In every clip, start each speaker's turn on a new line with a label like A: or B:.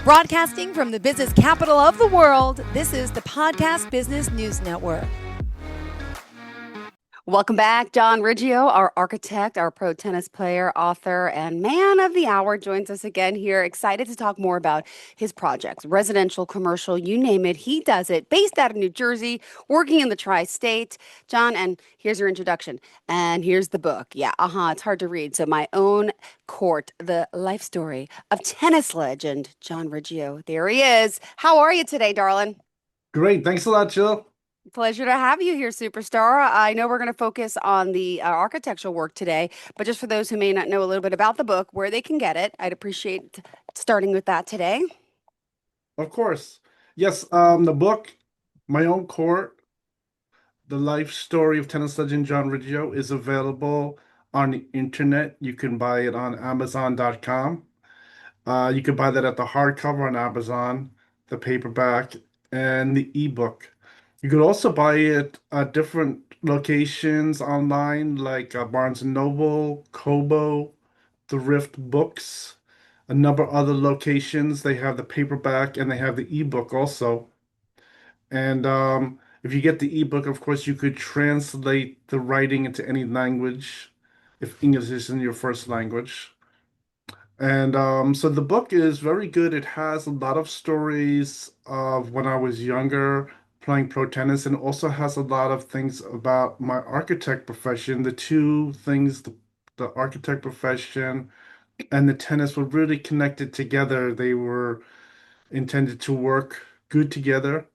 A: Broadcasting from the business capital of the world, this is the Podcast Business News Network.
B: Welcome back. John Riggio, our architect, our pro tennis player, author, and man of the hour, joins us again here. Excited to talk more about his projects, residential, commercial, you name it. He does it. Based out of New Jersey, working in the tri-state. John, and here's your introduction. And here's the book. Yeah, it's hard to read. So My Own Court, the life story of tennis legend, John Riggio. There he is. How are you today, darling?
C: Great. Thanks a lot, Jill.
B: Pleasure to have you here, superstar. I know we're going to focus on the architectural work today, but just for those who may not know a little bit about the book, where they can get it, I'd appreciate starting with that today.
C: Of course. Yes, the book, My Own Court, the life story of tennis legend John Riggio, is available on the internet. You can buy it on Amazon.com. You can buy that at the hardcover on Amazon, the paperback, and the ebook. You could also buy it at different locations online, like Barnes& and Noble, Kobo, Thrift Books, a number of other locations. They have the paperback and they have the ebook also. And if you get the ebook, of course, you could translate the writing into any language if English isn't your first language. And so the book is very good. It has a lot of stories of when I was younger playing pro tennis, and also has a lot of things about my architect profession. The two things, the architect profession and the tennis were really connected together. They were intended to work good together,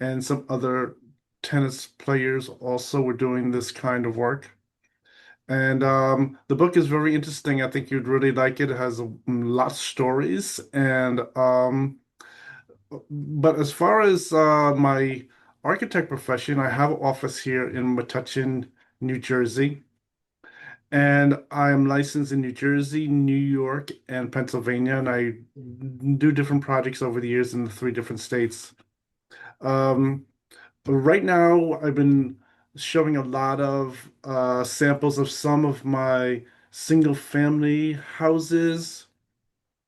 C: and some other tennis players also were doing this kind of work. And the book is very interesting. I think you'd really like it. It has a lot of stories, and but as far as my architect profession, I have an office here in Metuchen, New Jersey. And I am licensed in New Jersey, New York, and Pennsylvania, and I do different projects over the years in the three different states. Um, but right now, I've been showing a lot of samples of some of my single family houses.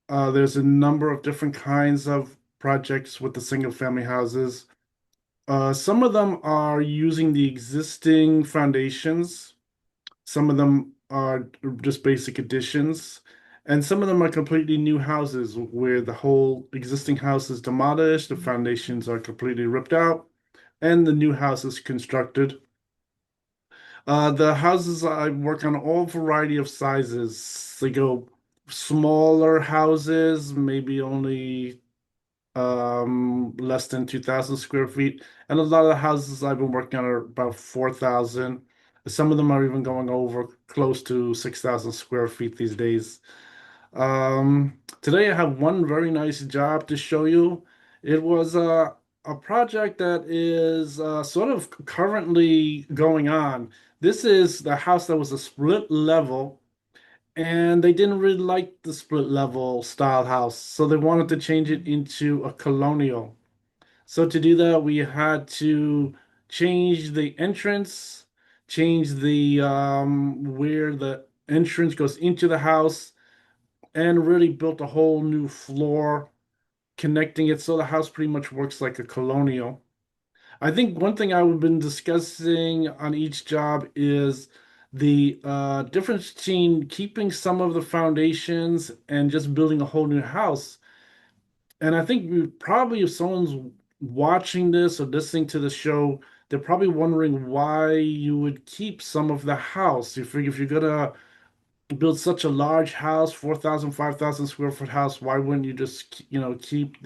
C: There's a number of different kinds of projects with the single family houses. Some of them are using the existing foundations. Some of them are just basic additions, and some of them are completely new houses where the whole existing house is demolished, the foundations are completely ripped out, and the new house is constructed. The houses I work on all variety of sizes. They go smaller houses, maybe only less than 2,000 square feet. And a lot of the houses I've been working on are about 4,000. Some of them are even going over close to 6,000 square feet these days. Today I have one very nice job to show you. It was a project that is sort of currently going on. This is the house that was a split level, and they didn't really like the split level style house, so they wanted to change it into a colonial. So to do that, we had to change the entrance, change the where the entrance goes into the house, and really built a whole new floor connecting it so the house pretty much works like a colonial. I think one thing I've been discussing on each job is the difference between keeping some of the foundations and just building a whole new house. And I think probably if someone's watching this or listening to the show, they're probably wondering why you would keep some of the house. You figure if you're gonna build such a large house, 4,000, 5,000 square foot house, why wouldn't you just, keep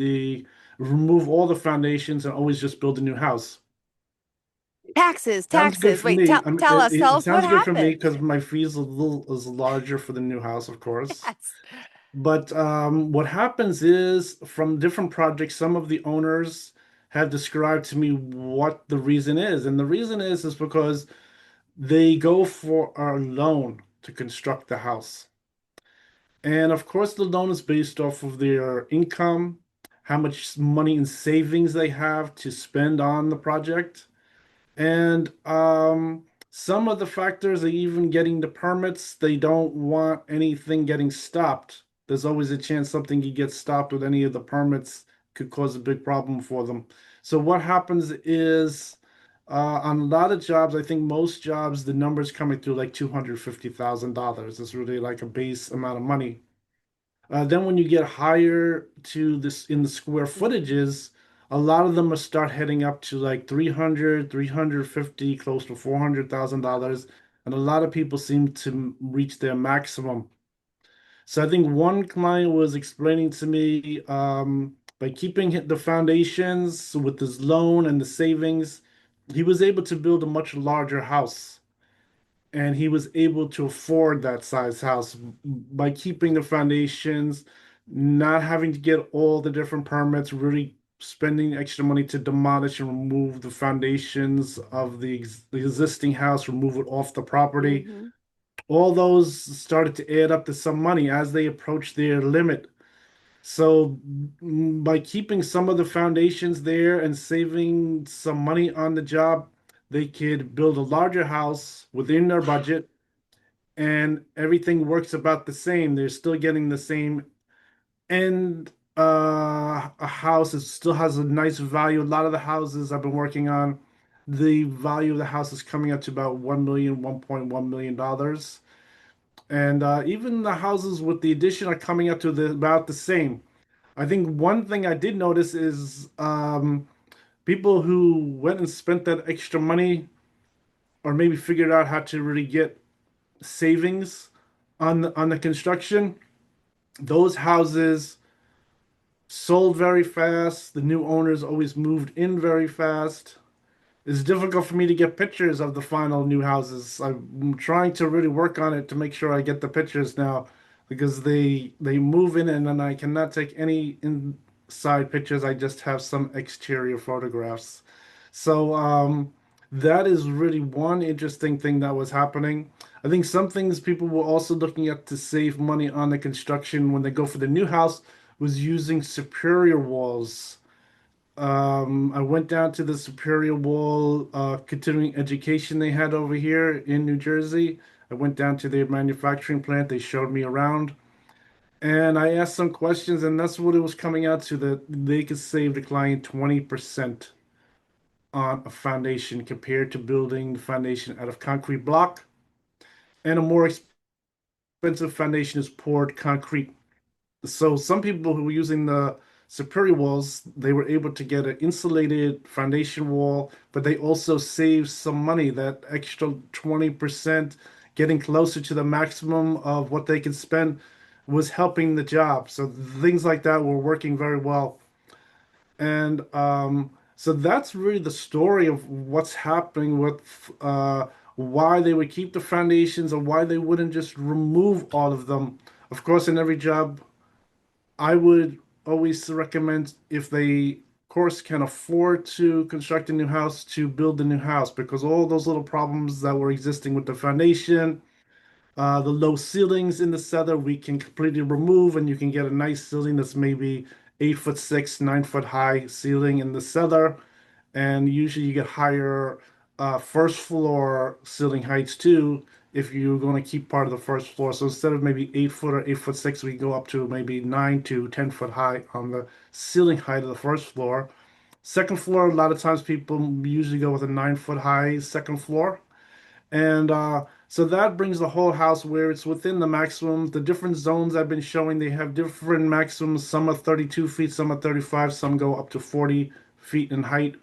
C: remove all the foundations and always just build a new house?
B: Taxes,
C: Sounds good
B: taxes.
C: for
B: Wait,
C: me.
B: tell us, tell
C: It
B: us what
C: sounds good for me
B: happened.
C: because my fees is larger for the new house, of course.
B: Yes.
C: But what happens is from different projects, some of the owners have described to me what the reason is. And the reason is because they go for a loan to construct the house. And of course, the loan is based off of their income, how much money in savings they have to spend on the project. And some of the factors are even getting the permits. They don't want anything getting stopped. there's always a chance something could get stopped with any of the permits could cause a big problem for them. So what happens is on a lot of jobs, I think most jobs, the numbers coming through like $250,000. It's really like a base amount of money. Then when you get higher to this in the square
B: Mhm.
C: footages, a lot of them will start heading up to like 300, 350, close to $400,000. And a lot of people seem to reach their maximum. So I think one client was explaining to me by keeping the foundations with his loan and the savings, he was able to build a much larger house. And he was able to afford that size house by keeping the foundations, not having to get all the different permits, really spending extra money to demolish and remove the foundations of the existing house, remove it off the property.
B: Mhm.
C: All those started to add up to some money as they approached their limit. So by keeping some of the foundations there and saving some money on the job, they could build a larger house within their budget and everything works about the same. They're still getting the same end a house. It still has a nice value. A lot of the houses I've been working on, the value of the house is coming up to about 1 million, $1.1 million. And even the houses with the addition are coming up to about the same. I think one thing I did notice is people who went and spent that extra money or maybe figured out how to really get savings on the construction, those houses sold very fast. The new owners always moved in very fast. It's difficult for me to get pictures of the final new houses. I'm trying to really work on it to make sure I get the pictures now because they move in and then I cannot take any inside pictures. I just have some exterior photographs. So that is really one interesting thing that was happening. I think some things people were also looking at to save money on the construction when they go for the new house was using superior walls. I went down to the Superior Wall continuing education they had over here in New Jersey. I went down to their manufacturing plant. They showed me around, and I asked some questions, and that's what it was coming out to that they could save the client 20% on a foundation compared to building the foundation out of concrete block. And a more expensive foundation is poured concrete. So some people who were using the superior walls, they were able to get an insulated foundation wall, but they also saved some money. That extra 20%, getting closer to the maximum of what they could spend, was helping the job. So things like that were working very well. And so that's really the story of what's happening with why they would keep the foundations or why they wouldn't just remove all of them. Of course, in every job, I would always recommend if they, of course, can afford to construct a new house to build a new house because all those little problems that were existing with the foundation, the low ceilings in the cellar, we can completely remove, and you can get a nice ceiling that's maybe 8 foot 6, 9 foot high ceiling in the cellar. And usually you get higher first floor ceiling heights too if you're going to keep part of the first floor. So instead of maybe 8 foot or 8 foot 6, we go up to maybe 9 to 10 foot high on the ceiling height of the first floor. Second floor, a lot of times people usually go with a 9 foot high second floor. And so that brings the whole house where it's within the maximum. The different zones I've been showing, they have different maximums. Some are 32 feet, some are 35, some go up to 40 feet in height.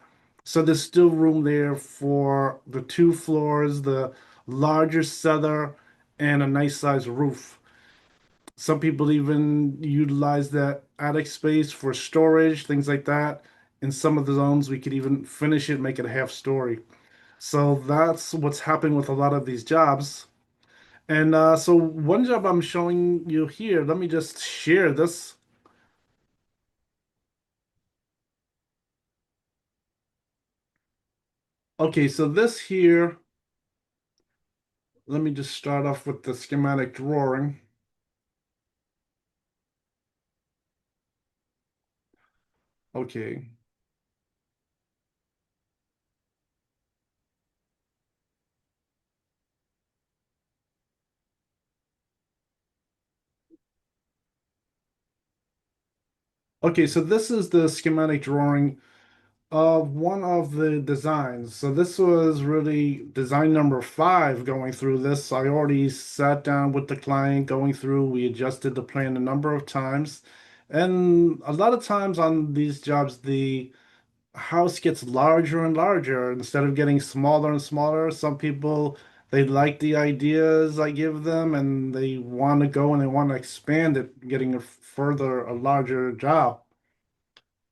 C: So there's still room there for the two floors, the larger cellar, and a nice sized roof. Some people even utilize that attic space for storage, things like that. In some of the zones, we could even finish it, make it a half story. So that's what's happening with a lot of these jobs. And so one job I'm showing you here, let me just share this. Okay, so this here, let me just start off with the schematic drawing. Okay, Okay, so this is the schematic drawing of one of the designs. So this was really design number five going through this. I already sat down with the client going through. We adjusted the plan a number of times. And a lot of times on these jobs, the house gets larger and larger instead of getting smaller and smaller. Some people they like the ideas I give them and they want to go and they want to expand it, getting a further, a larger job.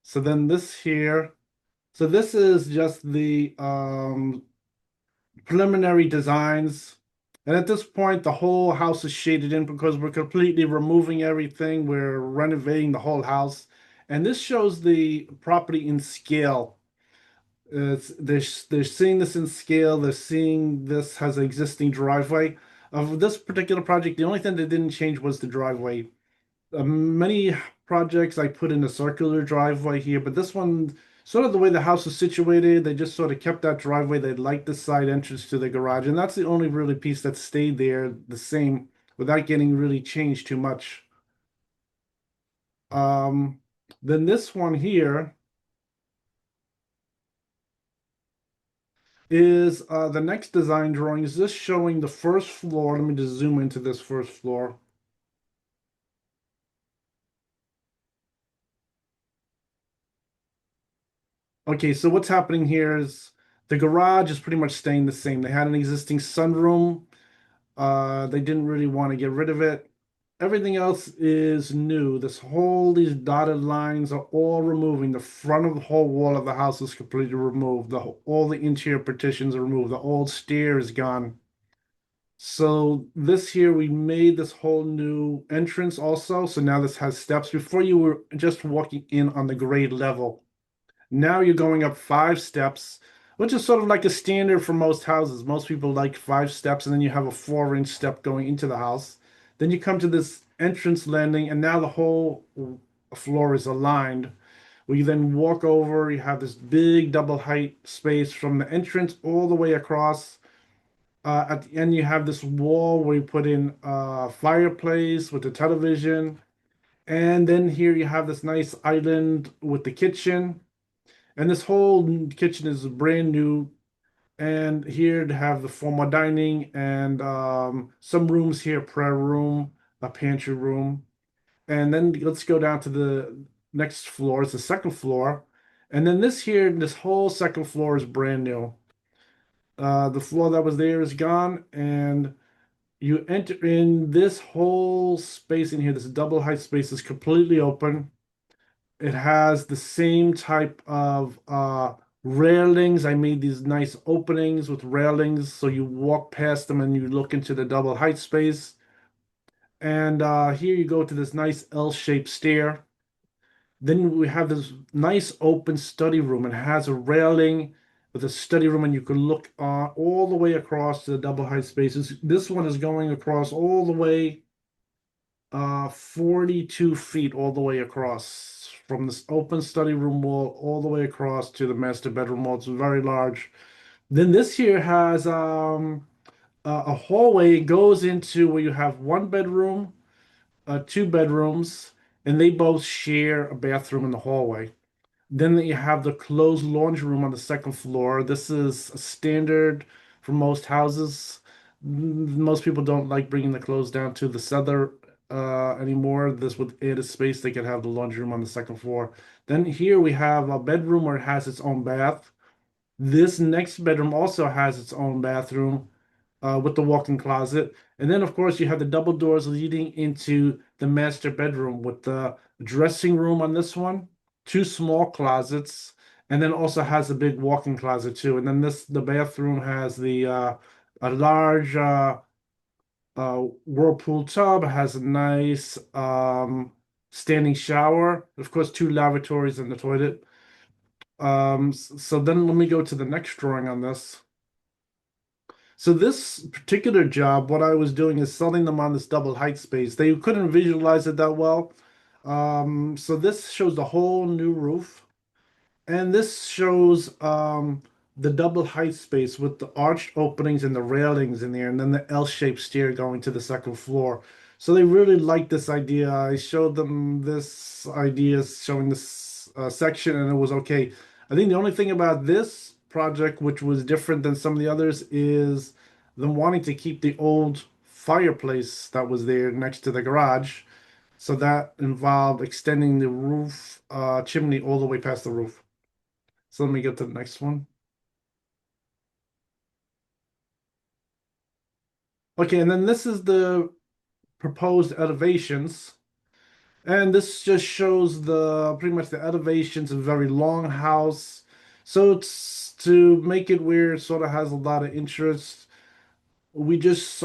C: So then this here. So this is just the preliminary designs. And at this point, the whole house is shaded in because we're completely removing everything. We're renovating the whole house. And this shows the property in scale. They're seeing this in scale. They're seeing this has an existing driveway. Of this particular project, the only thing that didn't change was the driveway. Many projects I put in a circular driveway here, but this one, sort of the way the house is situated, they just sort of kept that driveway. They liked the side entrance to the garage, and that's the only really piece that stayed there the same without getting really changed too much. Um, then this one here is the next design drawing. Is this showing the first floor? Let me just zoom into this first floor. Okay, so what's happening here is the garage is pretty much staying the same. They had an existing sunroom. They didn't really want to get rid of it. Everything else is new. These dotted lines are all removing. The front of the whole wall of the house is completely removed. All the interior partitions are removed. The old stair is gone. So this here, we made this whole new entrance also. So now this has steps. Before you were just walking in on the grade level. Now you're going up five steps, which is sort of like a standard for most houses. Most people like five steps, and then you have a 4-inch step going into the house. Then you come to this entrance landing, and now the whole floor is aligned. Where you then walk over, you have this big double height space from the entrance all the way across. At the end, you have this wall where you put in a fireplace with the television. And then here you have this nice island with the kitchen. And this whole kitchen is brand new. And here to have the formal dining and some rooms here, prayer room, a pantry room. And then let's go down to the next floor. It's the second floor. And then this whole second floor is brand new. The floor that was there is gone. And you enter in this whole space in here, this double height space is completely open. It has the same type of railings. I made these nice openings with railings, so you walk past them and you look into the double height space. And here you go to this nice L-shaped stair. Then we have this nice open study room. It has a railing with a study room, and you can look all the way across to the double height spaces. This one is going across all the way 42 feet all the way across from this open study room wall all the way across to the master bedroom wall. It's very large. Then this here has a hallway. It goes into where you have one bedroom, two bedrooms, and they both share a bathroom in the hallway. Then you have the closed laundry room on the second floor. This is a standard for most houses. Most people don't like bringing the clothes down to the cellar anymore. This would add a space. They could have the laundry room on the second floor. Then here we have a bedroom where it has its own bath. This next bedroom also has its own bathroom with the walk-in closet. And then, of course, you have the double doors leading into the master bedroom with the dressing room on this one, two small closets, and then also has a big walk-in closet too. And then the bathroom has a large whirlpool tub, has a nice standing shower, of course, two lavatories and the toilet. So then let me go to the next drawing on this. So this particular job, what I was doing is selling them on this double height space. They couldn't visualize it that well. So this shows the whole new roof. And this shows the double height space with the arched openings and the railings in there, and then the L-shaped stair going to the second floor. So they really liked this idea. I showed them this idea, showing this section, and it was okay. I think the only thing about this project, which was different than some of the others, is them wanting to keep the old fireplace that was there next to the garage. So that involved extending the roof chimney all the way past the roof. So let me get to the next one. Okay, and then this is the proposed elevations. And this just shows the pretty much the elevations of a very long house. So it's to make it where it sort of has a lot of interest. I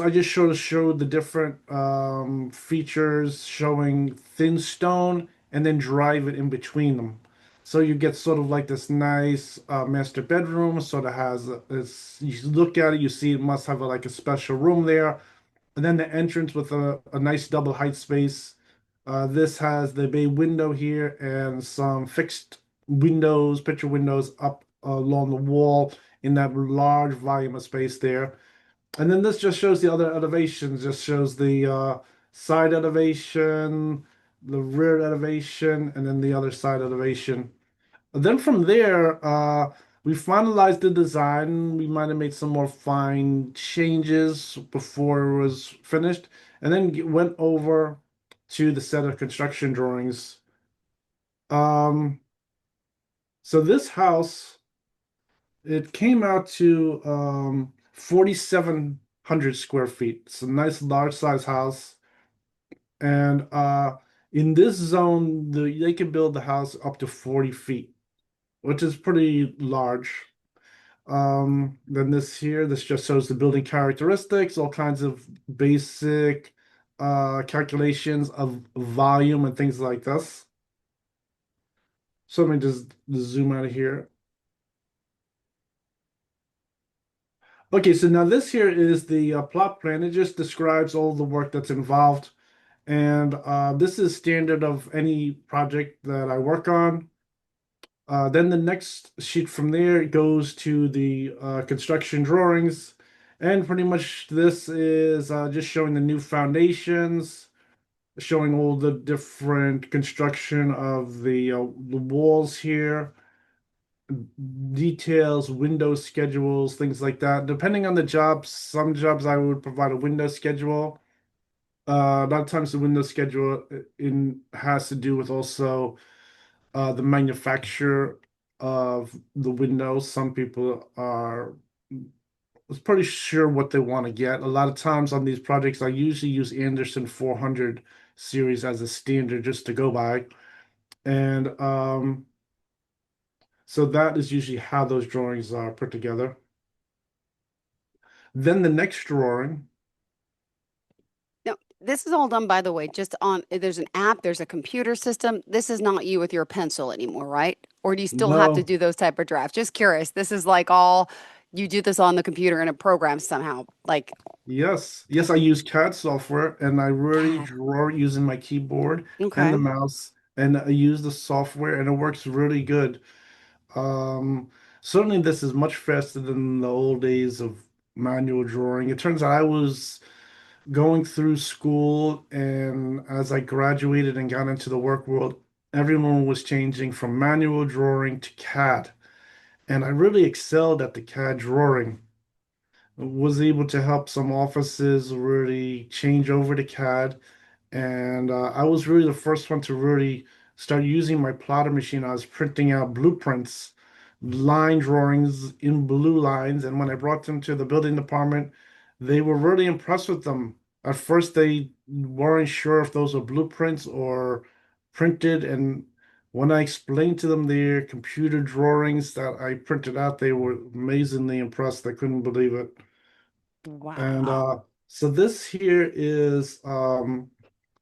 C: just showed the different features showing thin stone and then drive it in between them. So you get sort of like this nice master bedroom. Sort of has this. You look at it, you see it must have like a special room there, and then the entrance with a nice double height space. This has the bay window here and some fixed windows, picture windows up along the wall in that large volume of space there. And then this just shows the other elevations, just shows the side elevation, the rear elevation, and then the other side elevation. Then from there, we finalized the design. We might have made some more fine changes before it was finished, and then went over to the set of construction drawings. Um, so this house, it came out to 4,700 square feet. It's a nice large size house. And in this zone, they can build the house up to 40 feet, which is pretty large. Then this just shows the building characteristics, all kinds of basic calculations of volume and things like this. So let me just zoom out of here. Okay, so now this here is the plot plan. It just describes all the work that's involved. And this is standard of any project that I work on. Then the next sheet from there goes to the construction drawings. And pretty much this is just showing the new foundations, showing all the different construction of the walls here, details, window schedules, things like that. Depending on the jobs, some jobs I would provide a window schedule. A lot of times the window schedule in has to do with also the manufacturer of the windows. Some people are was pretty sure what they want to get. A lot of times on these projects, I usually use Anderson 400 series as a standard just to go by. And so that is usually how those drawings are put together. Then the next drawing,
B: Now, this is all done, by the way, just on, there's an app, there's a computer system. This is not you with your pencil anymore, right? Or do you still have to
C: no,
B: do those type of drafts? Just curious. This is like all, you do this on the computer in a program somehow, like
C: yes, I use CAD software and I really
B: CAD.
C: draw using my keyboard and the
B: Okay.
C: mouse, and I use the software and it works really good. Um, Certainly this is much faster than the old days of manual drawing. It turns out I was going through school, and as I graduated and got into the work world, everyone was changing from manual drawing to CAD. And I really excelled at the CAD drawing. Was able to help some offices really change over to CAD. And I was really the first one to really start using my plotter machine. I was printing out blueprints, line drawings in blue lines. And when I brought them to the building department, they were really impressed with them. At first, they weren't sure if those were blueprints or printed. And when I explained to them their computer drawings that I printed out, they were amazingly impressed. They couldn't believe it. And
B: Wow.
C: so this here is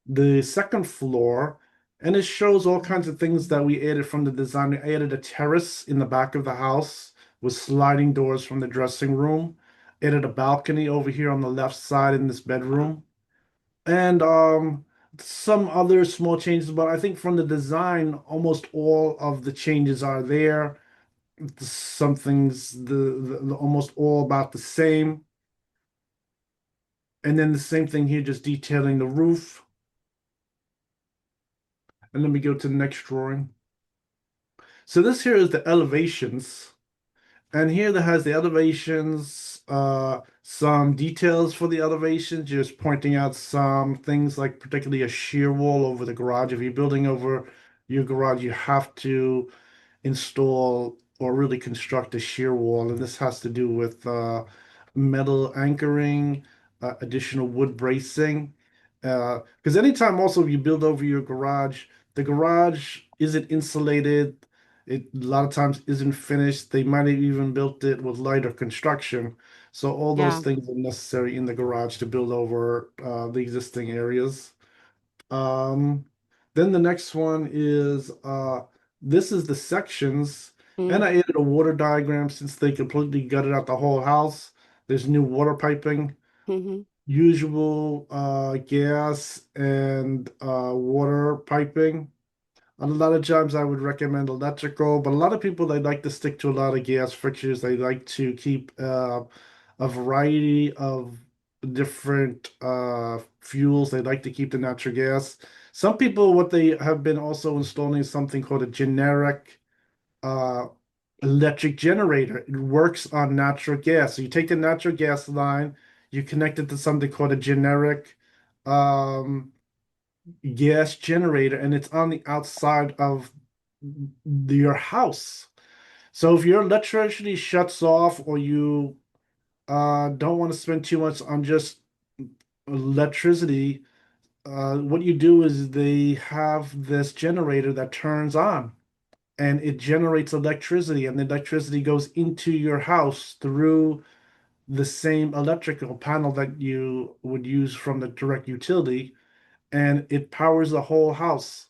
C: the second floor, and it shows all kinds of things that we added from the design. We added a terrace in the back of the house with sliding doors from the dressing room. Added a balcony over here on the left side in this
B: Wow.
C: bedroom. And some other small changes, but I think from the design, almost all of the changes are there. Some things almost all about the same. And then the same thing here, just detailing the roof. And let me go to the next drawing. So this here is the elevations. And here that has the elevations, some details for the elevations, just pointing out some things like particularly a shear wall over the garage. If you're building over your garage, you have to install or really construct a shear wall, and this has to do with metal anchoring, additional wood bracing. Because anytime also you build over your garage, the garage isn't insulated. It a lot of times isn't finished. They might have even built it with lighter construction. So all those
B: Yeah.
C: things are necessary in the garage to build over the existing areas. Um, then the next one is this is the sections, and I added a water diagram since they completely gutted out the whole house. There's new water piping,
B: Mm-hmm.
C: usual gas and water piping. A lot of times I would recommend electrical, but a lot of people they like to stick to a lot of gas fixtures. They like to keep a variety of different fuels. They like to keep the natural gas. Some people, what they have been also installing is something called a generic uh, electric generator. It works on natural gas. So you take the natural gas line, you connect it to something called a generic um, gas generator, and it's on the outside of your house. So if your electricity shuts off or you don't want to spend too much on just electricity, what you do is they have this generator that turns on and it generates electricity, and the electricity goes into your house through the same electrical panel that you would use from the direct utility, and it powers the whole house.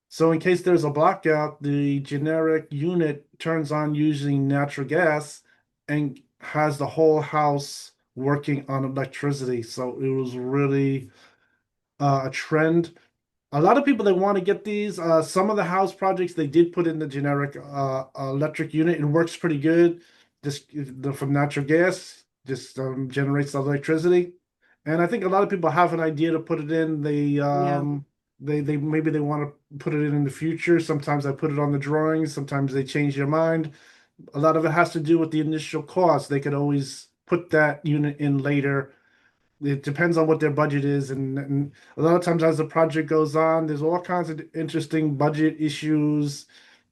C: So in case there's a blackout, the generic unit turns on using natural gas and has the whole house working on electricity. So it was really a trend. A lot of people they want to get these. Some of the house projects they did put in the generic electric unit. It works pretty good. Just from natural gas, just generates the electricity. And I think a lot of people have an idea to put it in.
B: Yeah.
C: They maybe they want to put it in the future. Sometimes I put it on the drawings. Sometimes they change their mind. A lot of it has to do with the initial cost. They could always put that unit in later. It depends on what their budget is, and a lot of times as the project goes on, there's all kinds of interesting budget issues.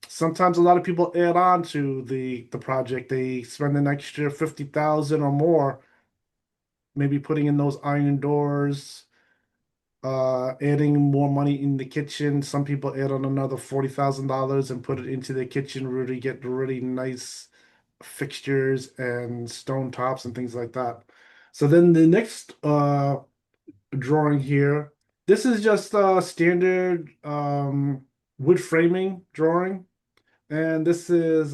C: Sometimes a lot of people add on to the project. They spend an extra 50,000 or more, maybe putting in those iron doors, adding more money in the kitchen. Some people add on another $40,000 and put it into their kitchen, really get really nice fixtures and stone tops and things like that. So then the next drawing here, this is just a standard wood framing drawing, and this is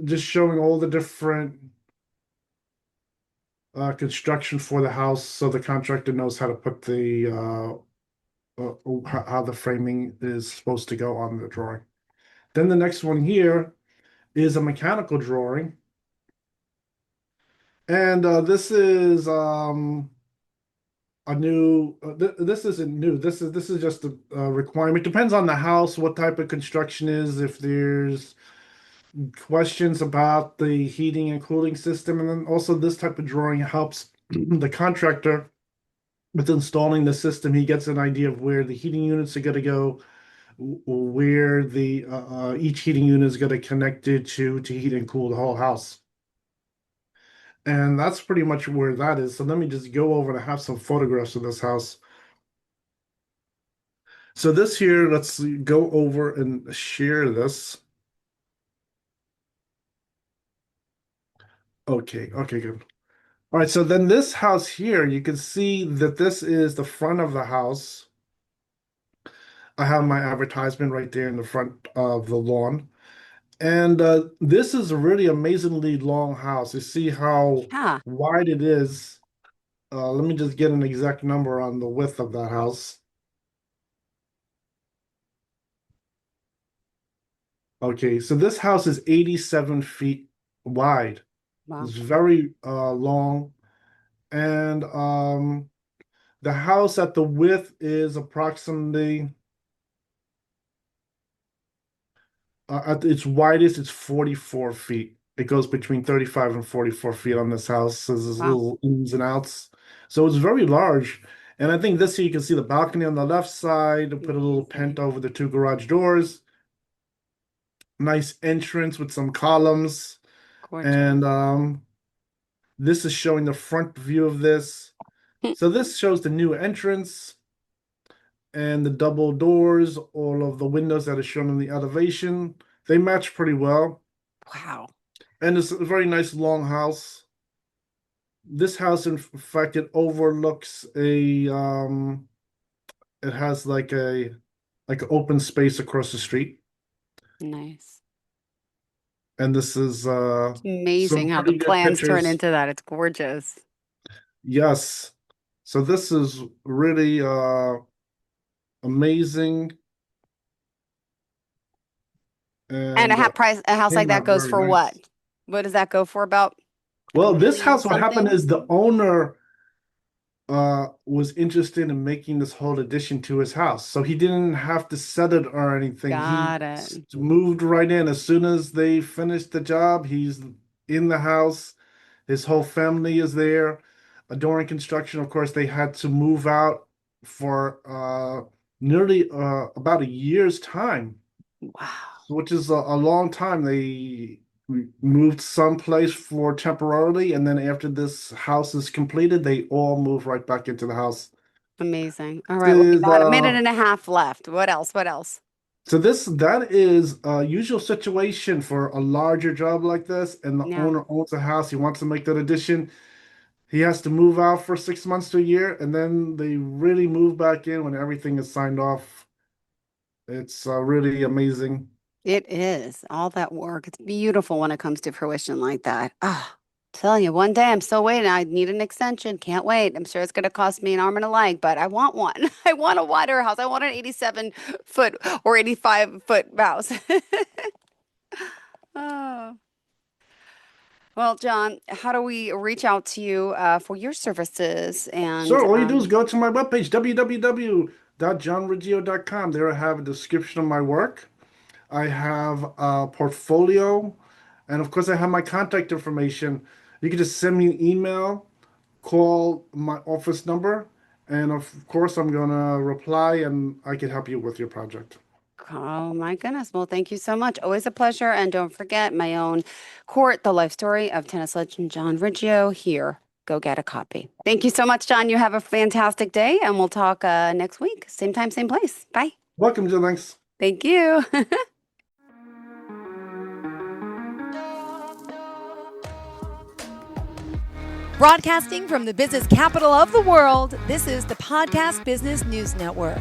C: just showing all the different construction for the house, so the contractor knows how to put the how the framing is supposed to go on the drawing. Then the next one here is a mechanical drawing, and this is a new this isn't new. This is just a requirement. Depends on the house, what type of construction is, if there's questions about the heating and cooling system, and then also this type of drawing helps the contractor with installing the system. He gets an idea of where the heating units are going to go, where the each heating unit is going to connect it to heat and cool the whole house. And that's pretty much where that is. So let me just go over and have some photographs of this house. So this here, let's go over and share this. Okay, okay, good. All right, so then this house here, you can see that this is the front of the house. I have my advertisement right there in the front of the lawn. And this is a really amazingly long house. You see how
B: Yeah.
C: wide it is. Let me just get an exact number on the width of that house. Okay, so this house is 87 feet wide. It's
B: Wow.
C: very long. And the house at the width is approximately at its widest, it's 44 feet. It goes between 35 and 44 feet on this house. There's
B: Wow.
C: little ins and outs. So it's very large. And I think this here you can see the balcony on the left side, put a little pent
B: Amazing.
C: over the two garage doors. Nice entrance with some columns.
B: Gorgeous.
C: And this is showing the front view of this. So this shows the new entrance and the double doors, all of the windows that are shown in the elevation. They match pretty well.
B: Wow.
C: And it's a very nice long house. This house, in fact, it overlooks it has like an open space across the street.
B: Nice.
C: And this is
B: It's
C: some
B: amazing how the
C: pretty good
B: plans turn
C: pictures.
B: into that. It's gorgeous.
C: Yes. So this is really amazing
B: And
C: and
B: a house like
C: came
B: that
C: out
B: goes
C: very
B: for what?
C: nice.
B: What does that go for? About a
C: Well, this
B: million
C: house, what happened
B: something?
C: is the owner was interested in making this whole addition to his house. So he didn't have to set it or anything. He
B: Got it.
C: moved right in. As soon as they finished the job, he's in the house. His whole family is there. During construction, of course, they had to move out for nearly about a year's time,
B: Wow.
C: which is a long time. They moved someplace for temporarily, and then after this house is completed, they all move right back into the house.
B: Amazing. All right. Well, we
C: This is
B: got a minute and a half left. What else? What else?
C: so this that is a usual situation for a larger job like this, and the
B: Yeah.
C: owner owns a house. He wants to make that addition. He has to move out for 6 months to a year, and then they really move back in when everything is signed off. It's really amazing.
B: It is all that work. It's beautiful when it comes to fruition like that. Ah, telling you, one day I'm still waiting. I need an extension. Can't wait. I'm sure it's going to cost me an arm and a leg, but I want one. I want a wider house. I want an 87-foot or 85-foot house. Oh. Well, John, how do we reach out to you for your services? And
C: So all you do is go to my webpage, www.johnriggio.com. There I have a description of my work. I have a portfolio, and of course I have my contact information. You can just send me an email, call my office number, and of course I'm gonna reply and I can help you with your project.
B: oh my goodness. Well, thank you so much. Always a pleasure. And don't forget my own court, The Life Story of Tennis Legend John Riggio. Here, go get a copy. Thank you so much, John. You have a fantastic day, and we'll talk next week. Same time, same place. Bye.
C: Welcome, Jill. Thanks.
B: Thank you.
A: Broadcasting from the business capital of the world, this is the Podcast Business News Network.